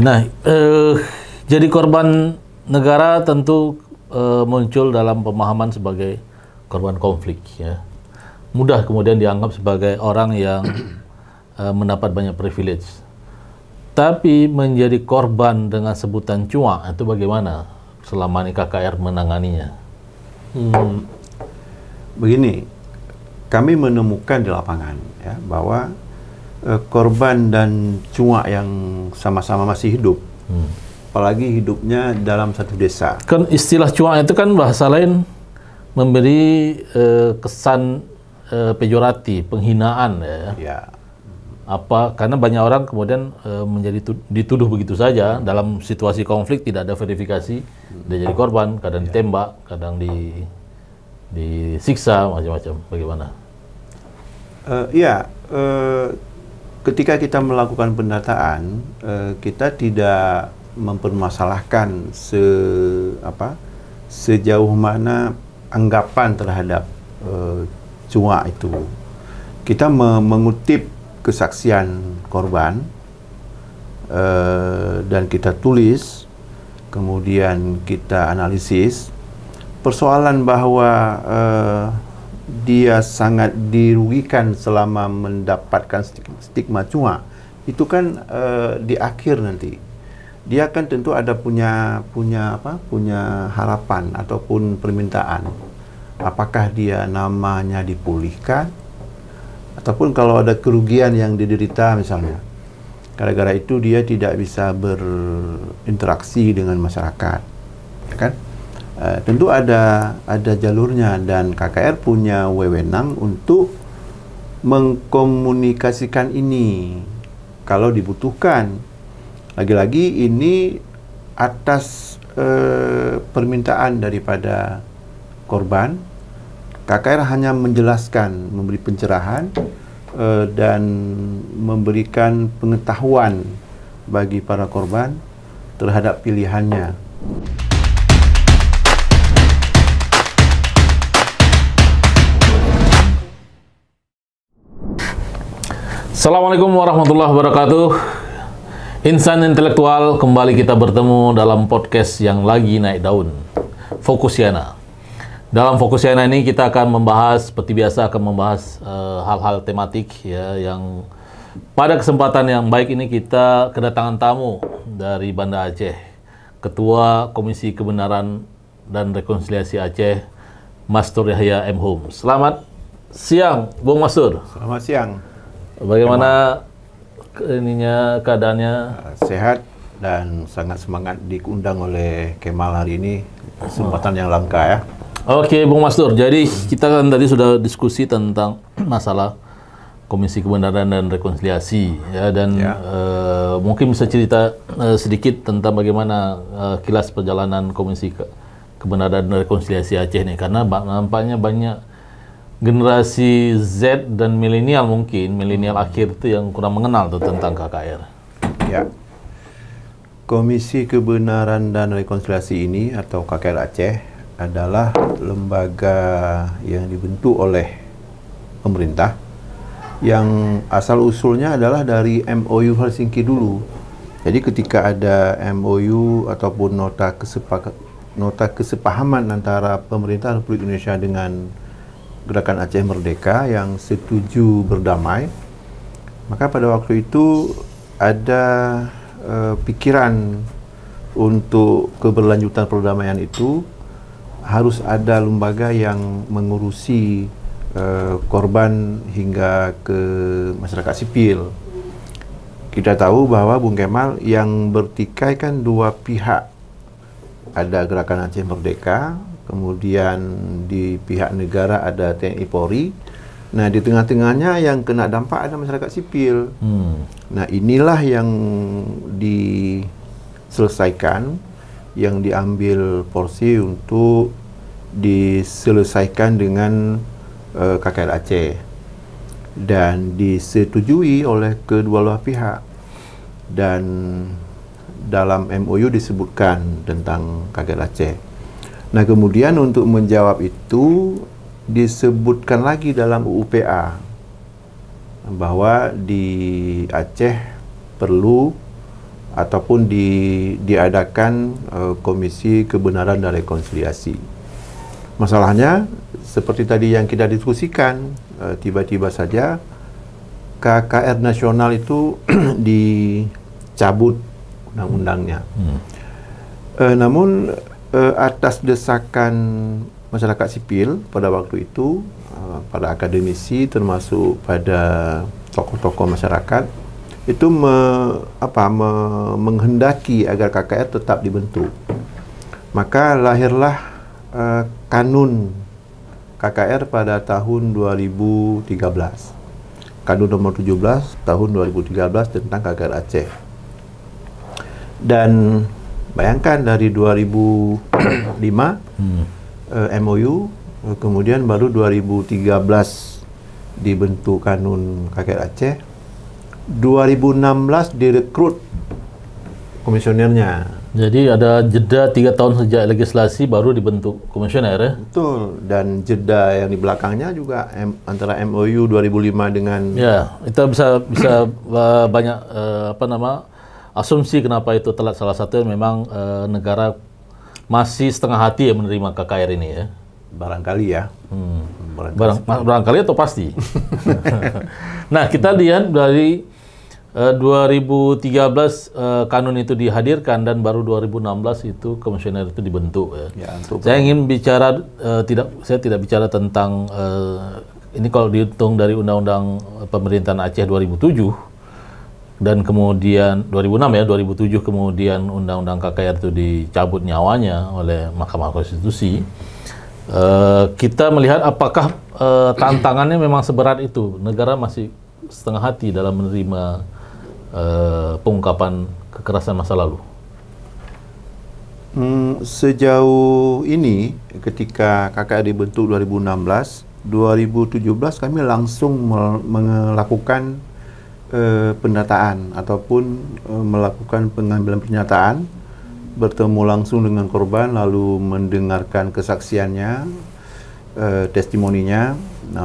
Nah, jadi korban negara tentu muncul dalam pemahaman sebagai korban konflik, ya. Mudah kemudian dianggap sebagai orang yang mendapat banyak privilege. Tapi menjadi korban dengan sebutan cuak itu bagaimana selama ini KKR menanganinya? Begini, kami menemukan di lapangan ya bahwa korban dan cuak yang sama-sama masih hidup, apalagi hidupnya dalam satu desa. Kan istilah cuak itu kan bahasa lain memberi kesan pejoratif, penghinaan, ya. Ya. Karena banyak orang kemudian menjadi dituduh begitu saja dalam situasi konflik, tidak ada verifikasi, dia jadi korban, kadang ditembak, kadang disiksa, macam-macam. Bagaimana? Ketika kita melakukan pendataan, kita tidak mempermasalahkan sejauh mana anggapan terhadap cuak itu. Kita mengutip kesaksian korban dan kita tulis, kemudian kita analisis. Persoalan bahwa dia sangat dirugikan selama mendapatkan stigma cuak itu kan di akhir nanti dia kan tentu ada punya harapan ataupun permintaan, apakah dia namanya dipulihkan ataupun kalau ada kerugian yang diderita misalnya gara-gara itu dia tidak bisa berinteraksi dengan masyarakat, kan? Tentu ada jalurnya dan KKR punya wewenang untuk mengkomunikasikan ini kalau dibutuhkan. Lagi-lagi ini atas permintaan daripada korban. KKR hanya menjelaskan, memberi pencerahan dan memberikan pengetahuan bagi para korban terhadap pilihannya. Assalamualaikum warahmatullahi wabarakatuh. Insan intelektual, kembali kita bertemu dalam podcast yang lagi naik daun, Fokusiana. Dalam Fokusiana ini kita akan membahas, seperti biasa akan membahas hal-hal tematik ya, yang pada kesempatan yang baik ini kita kedatangan tamu dari Banda Aceh, Ketua Komisi Kebenaran dan Rekonsiliasi Aceh, Mastur Yahya M. Hum. Selamat siang, Bung Mastur. Selamat siang. Bagaimana keadaannya? Sehat dan sangat semangat diundang oleh Kemal hari ini, kesempatan yang langka ya. Oke, Bung Mastur. Jadi kita kan tadi sudah diskusi tentang masalah Komisi Kebenaran dan Rekonsiliasi ya, dan mungkin bisa cerita sedikit tentang bagaimana kilas perjalanan Komisi Kebenaran dan Rekonsiliasi Aceh nih, karena nampaknya banyak generasi Z dan milenial, mungkin milenial akhir itu yang kurang mengenal tuh tentang KKR. Ya. Komisi Kebenaran dan Rekonsiliasi ini atau KKR Aceh adalah lembaga yang dibentuk oleh pemerintah yang asal usulnya adalah dari MOU Helsinki dulu. Jadi ketika ada MOU ataupun nota kesepahaman antara pemerintah Republik Indonesia dengan Gerakan Aceh Merdeka yang setuju berdamai, maka pada waktu itu ada pikiran untuk keberlanjutan perdamaian itu harus ada lembaga yang mengurusi korban hingga ke masyarakat sipil. Kita tahu bahwa Bung Kemal yang bertikai kan dua pihak, ada Gerakan Aceh Merdeka, kemudian di pihak negara ada TNI Polri. Nah, di tengah-tengahnya yang kena dampak ada masyarakat sipil. Nah, inilah yang diselesaikan, yang diambil porsi untuk diselesaikan dengan KKR Aceh dan disetujui oleh kedua belah pihak. Dan dalam MOU disebutkan tentang KKR Aceh. Nah, kemudian untuk menjawab itu disebutkan lagi dalam UU-PA bahwa di Aceh perlu ataupun diadakan Komisi Kebenaran dan Rekonsiliasi. Masalahnya seperti tadi yang kita diskusikan, tiba-tiba saja KKR nasional itu dicabut undang-undangnya. Namun atas desakan masyarakat sipil pada waktu itu, pada akademisi termasuk pada tokoh-tokoh masyarakat, itu menghendaki agar KKR tetap dibentuk. Maka lahirlah kanun KKR pada tahun 2013. Kanun nomor 17 tahun 2013 tentang KKR Aceh. Dan bayangkan dari 2005 MOU, kemudian baru 2013 dibentuk kanun KKR Aceh. 2016 direkrut komisionernya. Jadi ada jeda 3 tahun sejak legislasi baru dibentuk komisioner ya? Betul, dan jeda yang di belakangnya juga antara MOU 2005 dengan... Ya, kita bisa banyak asumsi kenapa itu telat. Salah satu memang negara masih setengah hati ya menerima KKR ini ya? Barangkali ya. Barangkali atau pasti? Nah, kita lihat dari 2013 kanun itu dihadirkan dan baru 2016 itu komisioner itu dibentuk ya. Saya ingin bicara saya tidak bicara tentang ini kalau dihitung dari Undang-Undang Pemerintahan Aceh 2007 dan kemudian 2006 ya, 2007 kemudian Undang-Undang KKR itu dicabut nyawanya oleh Mahkamah Konstitusi. Kita melihat apakah tantangannya memang seberat itu. Negara masih setengah hati dalam menerima pengungkapan kekerasan masa lalu. Sejauh ini ketika KKR dibentuk 2016, 2017 kami langsung melakukan pendataan ataupun melakukan pengambilan pernyataan, bertemu langsung dengan korban lalu mendengarkan kesaksiannya, testimoninya,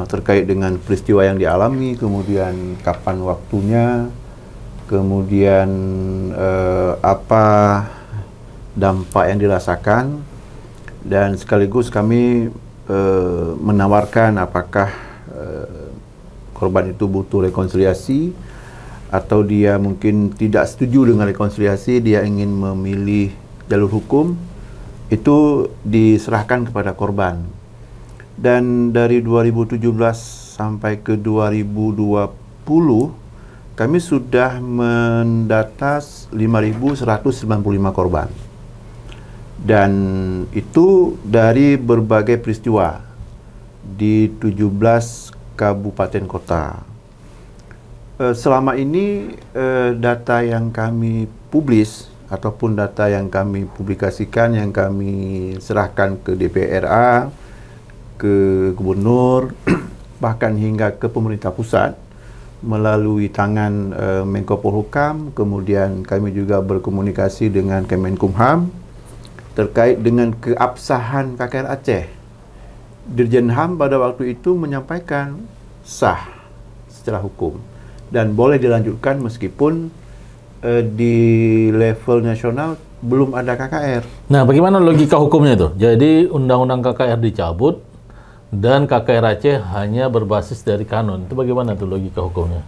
terkait dengan peristiwa yang dialami, kemudian kapan waktunya, kemudian apa dampak yang dirasakan, dan sekaligus kami menawarkan apakah korban itu butuh rekonsiliasi atau dia mungkin tidak setuju dengan rekonsiliasi, dia ingin memilih jalur hukum, itu diserahkan kepada korban. Dan dari 2017 sampai ke 2020 kami sudah mendata 5.195 korban. Dan itu dari berbagai peristiwa di 17 kabupaten kota. Selama ini data yang kami publis ataupun data yang kami publikasikan, yang kami serahkan ke DPRA, ke gubernur, bahkan hingga ke pemerintah pusat, melalui tangan Menko Polhukam, kemudian kami juga berkomunikasi dengan Kemenkumham terkait dengan keabsahan KKR Aceh. Dirjen HAM pada waktu itu menyampaikan sah secara hukum dan boleh dilanjutkan meskipun di level nasional belum ada KKR. Nah, bagaimana logika hukumnya itu? Jadi undang-undang KKR dicabut dan KKR Aceh hanya berbasis dari kanun. Itu bagaimana tuh logika hukumnya?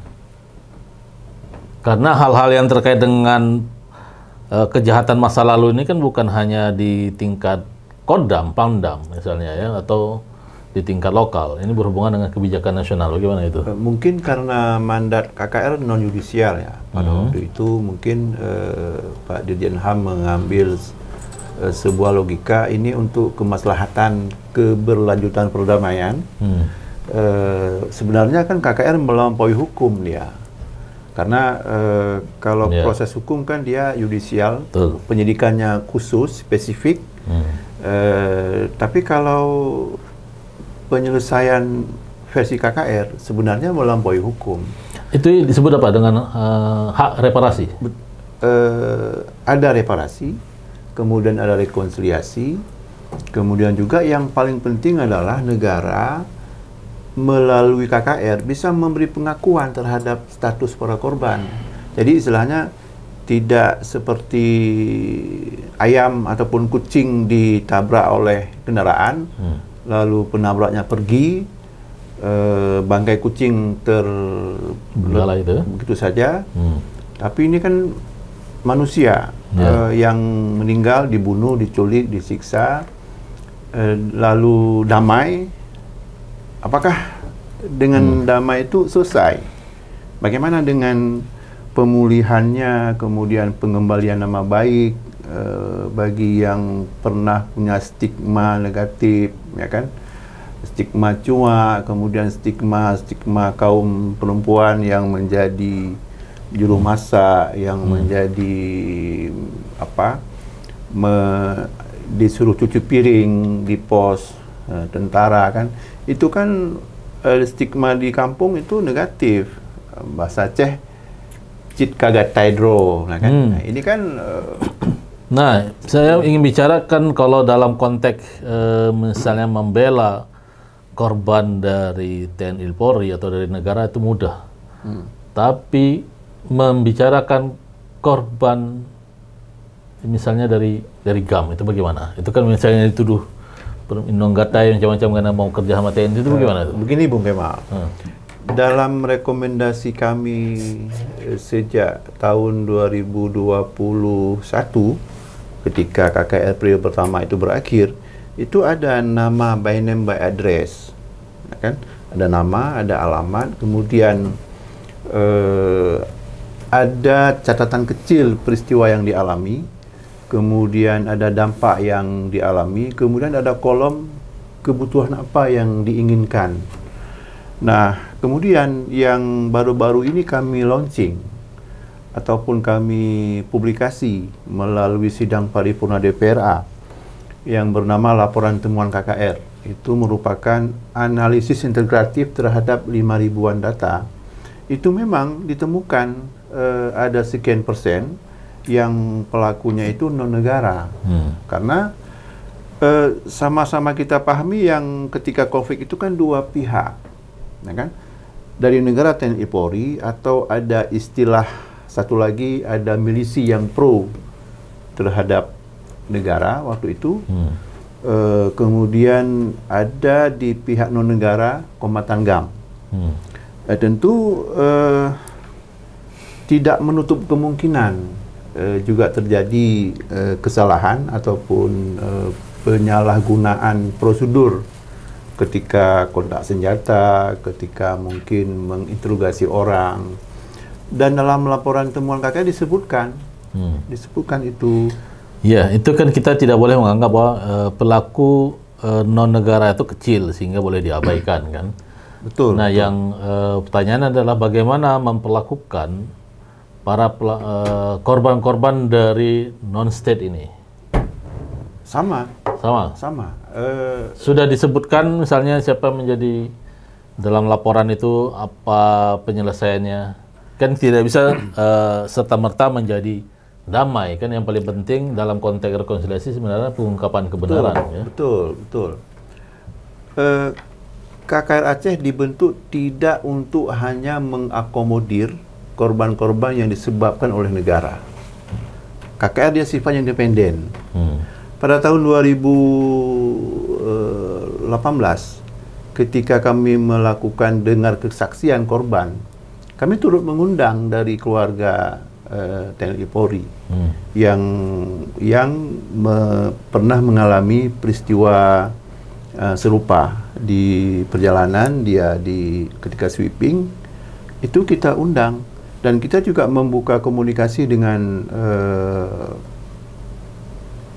Karena hal-hal yang terkait dengan kejahatan masa lalu ini kan bukan hanya di tingkat Kodam, Pangdam misalnya ya, atau di tingkat lokal. Ini berhubungan dengan kebijakan nasional. Bagaimana itu? Mungkin karena mandat KKR non-yudisial ya. Pada waktu itu mungkin Pak Dirjen HAM mengambil sebuah logika ini untuk kemaslahatan keberlanjutan perdamaian. Sebenarnya kan KKR melampaui hukum dia, karena kalau proses hukum kan dia yudisial, penyidikannya khusus spesifik. Tapi kalau penyelesaian versi KKR sebenarnya melampaui hukum. Itu disebut apa dengan hak reparasi? Ada reparasi, kemudian ada rekonsiliasi, kemudian juga yang paling penting adalah negara melalui KKR bisa memberi pengakuan terhadap status para korban. Jadi istilahnya tidak seperti ayam ataupun kucing ditabrak oleh kendaraan, lalu penabraknya pergi, bangkai kucing Benggala itu begitu saja. Tapi ini kan manusia yang meninggal, dibunuh, diculik, disiksa, lalu damai. Apakah dengan damai itu selesai? Bagaimana dengan pemulihannya, kemudian pengembalian nama baik bagi yang pernah punya stigma negatif, ya kan? Stigma cuak, kemudian stigma kaum perempuan yang menjadi juru masak, yang menjadi disuruh cuci piring di pos tentara, kan? Itu kan stigma di kampung itu negatif. Bahasa Aceh cit kagak taidro, nah kan? Nah, ini kan Nah, saya ingin bicarakan kalau dalam konteks misalnya membela korban dari TNI Polri atau dari negara itu mudah. Tapi membicarakan korban misalnya dari GAM itu bagaimana? Itu kan misalnya dituduh Inonggatai macam-macam karena mau kerja sama TNI, itu bagaimana? Begini Bung Kemal. Dalam rekomendasi kami sejak tahun 2021 ketika KKR periode pertama itu berakhir, itu ada nama by name by address, kan? Ada nama, ada alamat, kemudian ada catatan kecil peristiwa yang dialami, kemudian ada dampak yang dialami, kemudian ada kolom kebutuhan apa yang diinginkan. Nah, kemudian yang baru-baru ini kami launching ataupun kami publikasi melalui sidang paripurna DPRA yang bernama Laporan Temuan KKR. Itu merupakan analisis integratif terhadap 5.000-an data. Itu memang ditemukan ada sekian persen yang pelakunya itu non-negara. Karena sama-sama kita pahami yang ketika konflik itu kan dua pihak, ya kan? Dari negara TNI Polri, atau ada istilah satu lagi, ada milisi yang pro terhadap negara waktu itu. Kemudian ada di pihak non-negara kombatan GAM. Tentu tidak menutup kemungkinan juga terjadi kesalahan ataupun penyalahgunaan prosedur ketika kontak senjata, ketika mungkin menginterogasi orang. Dan dalam laporan temuan KKR disebutkan itu. Ya, itu kan kita tidak boleh menganggap bahwa pelaku non-negara itu kecil sehingga boleh diabaikan, kan? Betul. Nah, betul. yang pertanyaan adalah bagaimana memperlakukan para korban-korban dari non-state ini? Sama. Sudah disebutkan misalnya siapa menjadi dalam laporan itu, apa penyelesaiannya? Kan tidak bisa serta-merta menjadi damai, kan? Yang paling penting dalam konteks rekonsiliasi sebenarnya pengungkapan kebenaran. Betul. KKR Aceh dibentuk tidak untuk hanya mengakomodir korban-korban yang disebabkan oleh negara. KKR dia sifatnya independen. Pada tahun 2018, ketika kami melakukan dengar kesaksian korban, kami turut mengundang dari keluarga TNI Polri yang pernah mengalami peristiwa serupa di perjalanan dia ketika sweeping. Itu kita undang, dan kita juga membuka komunikasi dengan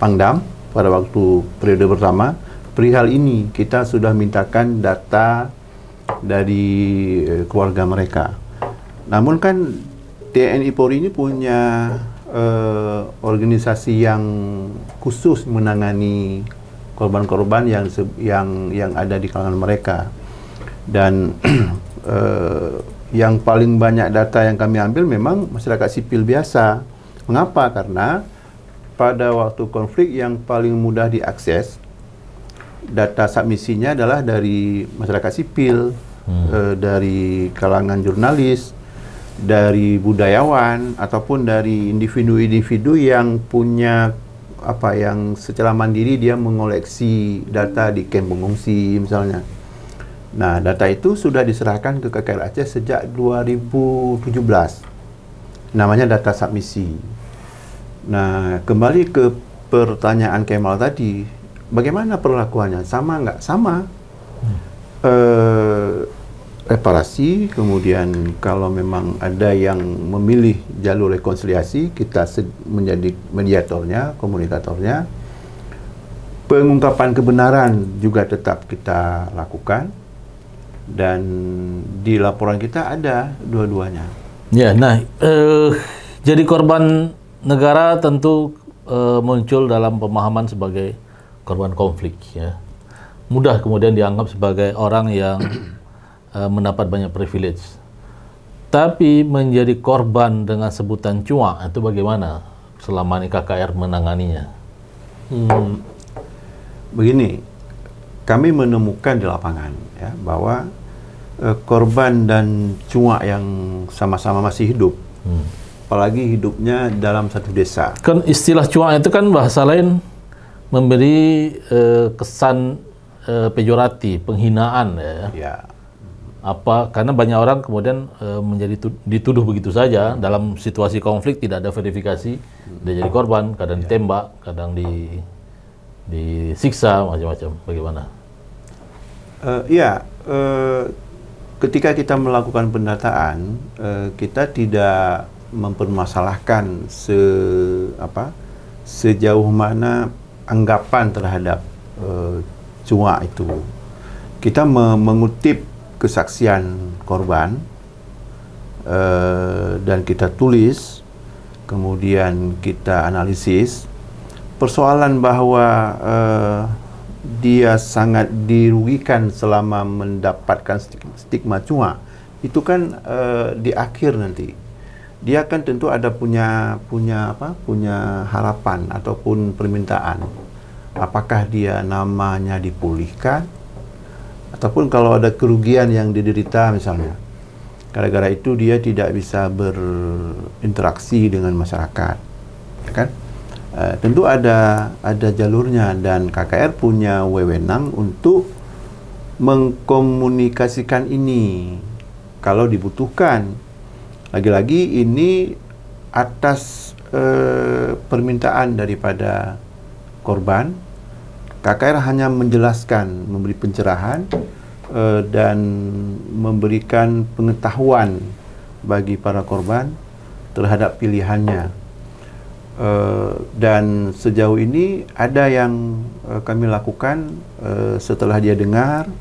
Pangdam pada waktu periode pertama. Perihal ini kita sudah mintakan data dari keluarga mereka. Namun kan TNI Polri ini punya organisasi yang khusus menangani korban-korban yang ada di kalangan mereka. Dan yang paling banyak data yang kami ambil memang masyarakat sipil biasa. Mengapa? Karena pada waktu konflik yang paling mudah diakses data submisinya adalah dari masyarakat sipil, dari kalangan jurnalis, dari budayawan ataupun dari individu-individu yang punya yang secara mandiri dia mengoleksi data di kamp pengungsi misalnya. Nah, data itu sudah diserahkan ke KKR Aceh sejak 2017. Namanya data submisi. Nah, kembali ke pertanyaan Kemal tadi, bagaimana perlakuannya? Sama nggak? Sama. Reparasi, kemudian kalau memang ada yang memilih jalur rekonsiliasi, kita menjadi mediatornya, komunikatornya. Pengungkapan kebenaran juga tetap kita lakukan, dan di laporan kita ada dua-duanya. Ya, nah, jadi korban negara tentu muncul dalam pemahaman sebagai korban konflik, ya. Mudah kemudian dianggap sebagai orang yang mendapat banyak privilege. Tapi menjadi korban dengan sebutan cuak itu bagaimana selama ini KKR menanganinya? Begini, kami menemukan di lapangan ya bahwa korban dan cuak yang sama-sama masih hidup, apalagi hidupnya dalam satu desa. Kan istilah cuak itu kan bahasa lain memberi kesan pejoratif, penghinaan, ya. Ya. Karena banyak orang kemudian menjadi dituduh begitu saja dalam situasi konflik, tidak ada verifikasi, dia jadi korban, kadang ditembak, kadang disiksa, macam-macam. Bagaimana? Ketika kita melakukan pendataan, kita tidak mempermasalahkan sejauh mana anggapan terhadap cuak itu. Kita mengutip kesaksian korban dan kita tulis, kemudian kita analisis. Persoalan bahwa dia sangat dirugikan selama mendapatkan stigma cuak itu kan di akhir nanti dia kan tentu ada punya harapan ataupun permintaan, apakah dia namanya dipulihkan, ataupun kalau ada kerugian yang diderita misalnya, gara-gara itu dia tidak bisa berinteraksi dengan masyarakat, kan? Tentu ada jalurnya, dan KKR punya wewenang untuk mengkomunikasikan ini kalau dibutuhkan. Lagi-lagi ini atas permintaan daripada korban. KKR hanya menjelaskan, memberi pencerahan dan memberikan pengetahuan bagi para korban terhadap pilihannya. Dan sejauh ini ada yang kami lakukan setelah dia dengar,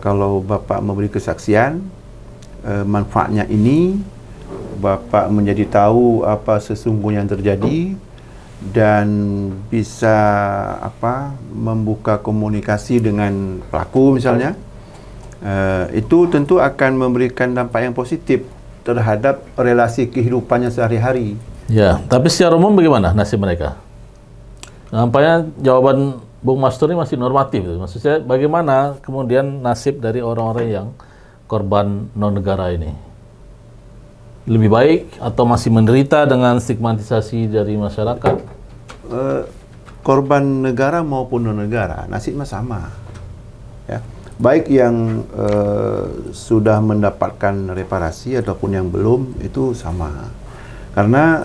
kalau Bapak memberi kesaksian, manfaatnya ini, Bapak menjadi tahu apa sesungguhnya yang terjadi, dan bisa membuka komunikasi dengan pelaku misalnya, itu tentu akan memberikan dampak yang positif terhadap relasi kehidupannya sehari-hari. Ya, tapi secara umum bagaimana nasib mereka? Nampaknya jawaban Bung Mastur ini masih normatif. Maksudnya bagaimana kemudian nasib dari orang-orang yang korban non-negara ini? Lebih baik atau masih menderita dengan stigmatisasi dari masyarakat? Korban negara maupun non-negara, nasibnya sama. Ya. Baik yang sudah mendapatkan reparasi ataupun yang belum, itu sama. Karena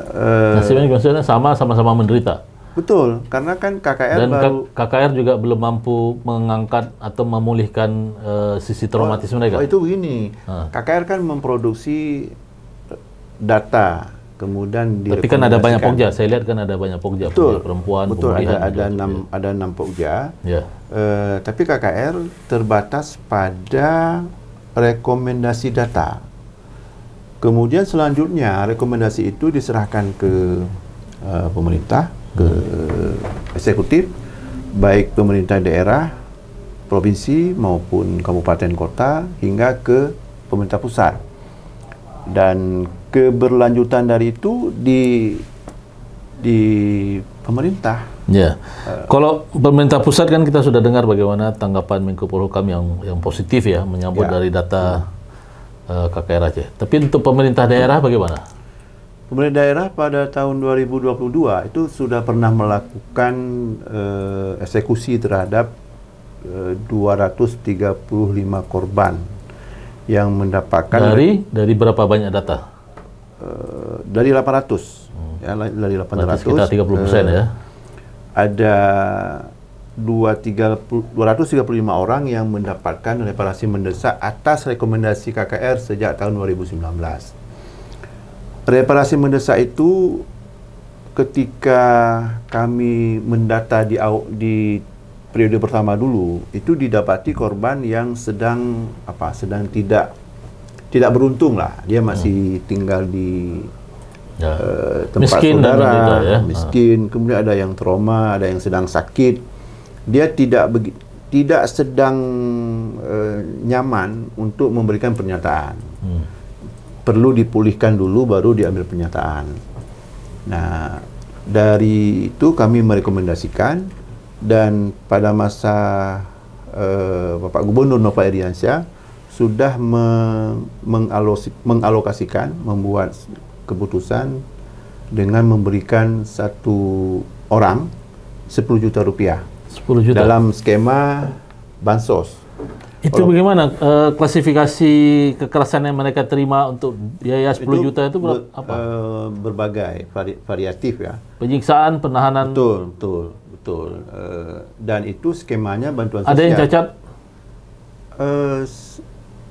nasibnya maksudnya sama-sama menderita. Betul, karena kan KKR dan KKR juga belum mampu mengangkat atau memulihkan sisi traumatis mereka. Itu begini, KKR kan memproduksi data, kemudian tapi kan ada banyak pokja. Saya lihat kan ada banyak pokja, betul, perempuan, betul, ada enam pokja. Ya. Tapi KKR terbatas pada rekomendasi data. Kemudian selanjutnya rekomendasi itu diserahkan ke pemerintah, ke eksekutif, baik pemerintah daerah, provinsi maupun kabupaten kota, hingga ke pemerintah pusat. Dan keberlanjutan dari itu di pemerintah. Ya. Kalau pemerintah pusat kan kita sudah dengar bagaimana tanggapan Menko Polhukam yang positif ya, menyambut dari data KKR Aceh. Tapi untuk pemerintah daerah bagaimana? Pemerintah daerah pada tahun 2022 itu sudah pernah melakukan eksekusi terhadap 235 korban yang mendapatkan dari berapa banyak data? Dari 800. Ya, dari 800. Sekitar 30% ya. Ada 235 orang yang mendapatkan reparasi mendesak atas rekomendasi KKR sejak tahun 2019. Reparasi mendesak itu ketika kami mendata di periode pertama dulu, itu didapati korban yang sedang tidak beruntung lah. Dia masih tinggal di tempat miskin saudara, ya. Miskin, kemudian ada yang trauma, ada yang sedang sakit. Dia tidak sedang nyaman untuk memberikan pernyataan. Perlu dipulihkan dulu baru diambil pernyataan. Nah, dari itu kami merekomendasikan, dan pada masa Bapak Gubernur Nova Iriansyah sudah mengalokasikan, membuat keputusan dengan memberikan satu orang 10 juta rupiah 10 juta dalam skema bansos. Itu bagaimana klasifikasi kekerasan yang mereka terima untuk biaya 10 juta itu apa? Berbagai, variatif ya. Penyiksaan, penahanan. Betul. Dan itu skemanya bantuan sosial. Ada yang cacat?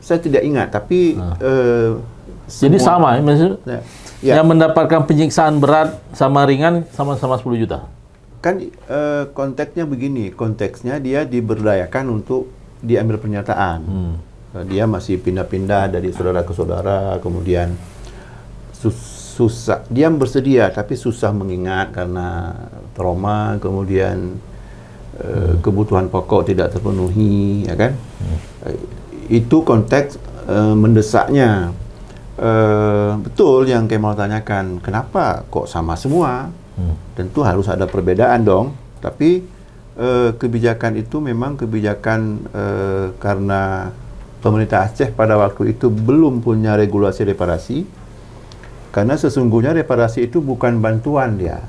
Saya tidak ingat, tapi jadi sama ya, maksudnya? Ya. Yang mendapatkan penyiksaan berat sama ringan sama-sama 10 juta. Kan konteksnya begini, konteksnya dia diberdayakan untuk diambil pernyataan. Dia masih pindah-pindah dari saudara ke saudara, kemudian susah. Dia bersedia tapi susah mengingat karena trauma, kemudian kebutuhan pokok tidak terpenuhi, ya kan? Itu konteks mendesaknya. Betul yang Kemal tanyakan, kenapa kok sama semua? Tentu harus ada perbedaan dong, tapi kebijakan itu memang kebijakan karena pemerintah Aceh pada waktu itu belum punya regulasi reparasi, karena sesungguhnya reparasi itu bukan bantuan dia,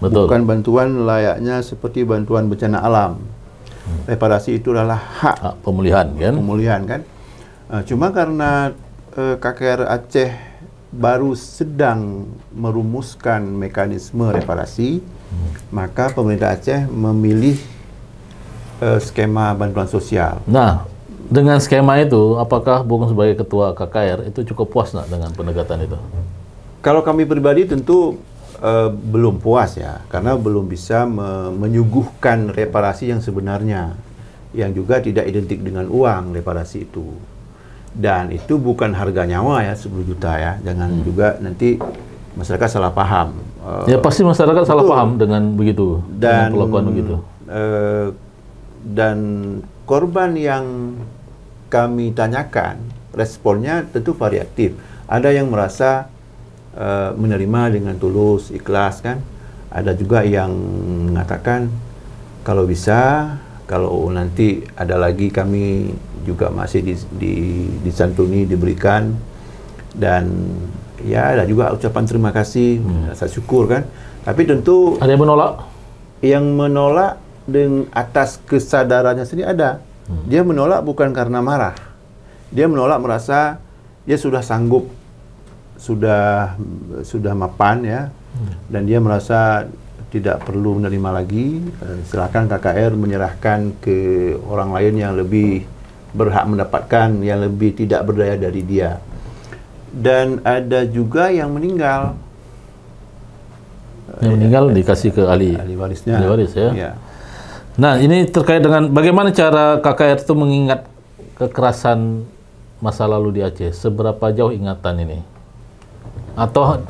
bukan bantuan layaknya seperti bantuan bencana alam. Reparasi itu adalah hak pemulihan kan. Cuma karena KKR Aceh baru sedang merumuskan mekanisme reparasi, maka pemerintah Aceh memilih skema bantuan sosial. Nah, dengan skema itu, apakah Bung sebagai ketua KKR itu cukup puas dengan pendekatan itu? Kalau kami pribadi tentu belum puas ya, karena belum bisa menyuguhkan reparasi yang sebenarnya, yang juga tidak identik dengan uang reparasi itu. Dan itu bukan harga nyawa ya, 10 juta ya. Jangan juga nanti masyarakat salah paham. Ya pasti masyarakat salah paham dengan begitu, dengan perlakuan begitu. Dan korban yang kami tanyakan, responnya tentu variatif. Ada yang merasa menerima dengan tulus, ikhlas kan. Ada juga yang mengatakan kalau bisa, kalau nanti ada lagi kami juga masih disantuni, diberikan, dan ya ada juga ucapan terima kasih, rasa syukur kan. Tapi tentu ada yang menolak. Yang menolak dengan atas kesadarannya sendiri ada. Dia menolak bukan karena marah. Dia menolak merasa dia sudah sanggup, sudah mapan ya, dan dia merasa tidak perlu menerima lagi. Silakan KKR menyerahkan ke orang lain yang lebih berhak mendapatkan, yang lebih tidak berdaya dari dia. Dan ada juga yang meninggal. Yang meninggal dikasih ke ahli warisnya. Ahli waris ya. Ya. Nah, ini terkait dengan bagaimana cara KKR itu mengingat kekerasan masa lalu di Aceh. Seberapa jauh ingatan ini? Atau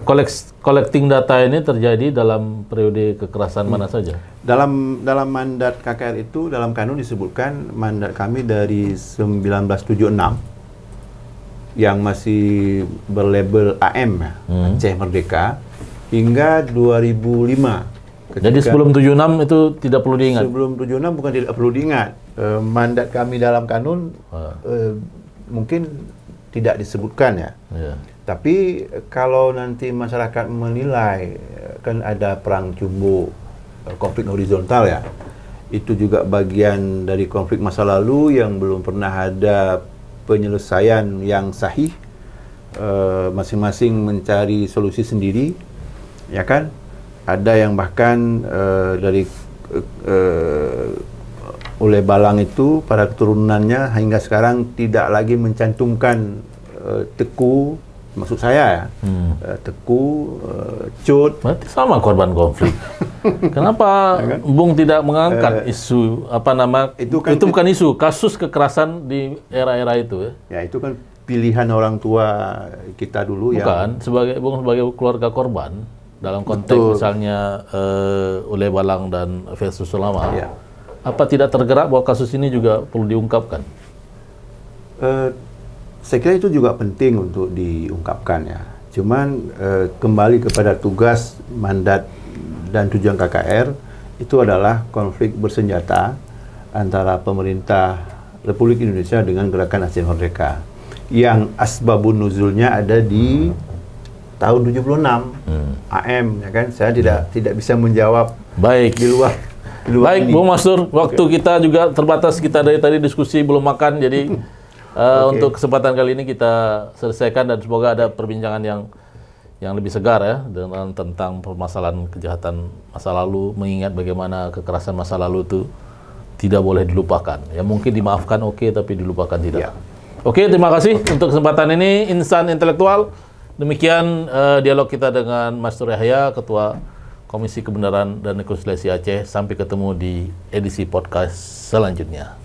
collecting data ini terjadi dalam periode kekerasan mana saja? Dalam mandat KKR itu, dalam kanun disebutkan mandat kami dari 1976 yang masih berlabel AM ya, Aceh Merdeka, hingga 2005. Jadi sebelum 76 itu tidak perlu diingat? Sebelum 76 bukan tidak perlu diingat. Mandat kami dalam kanun mungkin tidak disebutkan ya. Ya. Tapi kalau nanti masyarakat menilai kan ada perang jumbo, konflik horizontal ya, itu juga bagian dari konflik masa lalu yang belum pernah ada penyelesaian yang sahih, masing-masing mencari solusi sendiri, ya kan? Ada yang bahkan dari oleh Balang itu para keturunannya hingga sekarang tidak lagi mencantumkan Teku, maksud saya ya, Teku, Cut. Berarti sama korban konflik. Kenapa Bung tidak mengangkat isu itu bukan isu, kasus kekerasan di era-era itu ya? Ya itu kan pilihan orang tua kita dulu ya. Bukan, Bung sebagai keluarga korban dalam konteks misalnya oleh Balang dan Festus Sulama. Ya. Apa tidak tergerak bahwa kasus ini juga perlu diungkapkan? Saya kira itu juga penting untuk diungkapkan ya. Cuman kembali kepada tugas, mandat, dan tujuan KKR itu adalah konflik bersenjata antara pemerintah Republik Indonesia dengan Gerakan Aceh Merdeka yang asbabun nuzulnya ada di tahun 76 AM ya kan. Saya tidak bisa menjawab baik di luar baik ini. Bung Mastur, waktu kita juga terbatas, kita dari tadi diskusi belum makan, jadi untuk kesempatan kali ini kita selesaikan dan semoga ada perbincangan yang lebih segar ya tentang permasalahan kejahatan masa lalu, mengingat bagaimana kekerasan masa lalu itu tidak boleh dilupakan. Ya mungkin dimaafkan oke, tapi dilupakan tidak. Oke, terima kasih untuk kesempatan ini Insan Intelektual. Demikian dialog kita dengan Mastur Yahya, Ketua Komisi Kebenaran dan Rekonsiliasi Aceh. Sampai ketemu di edisi podcast selanjutnya.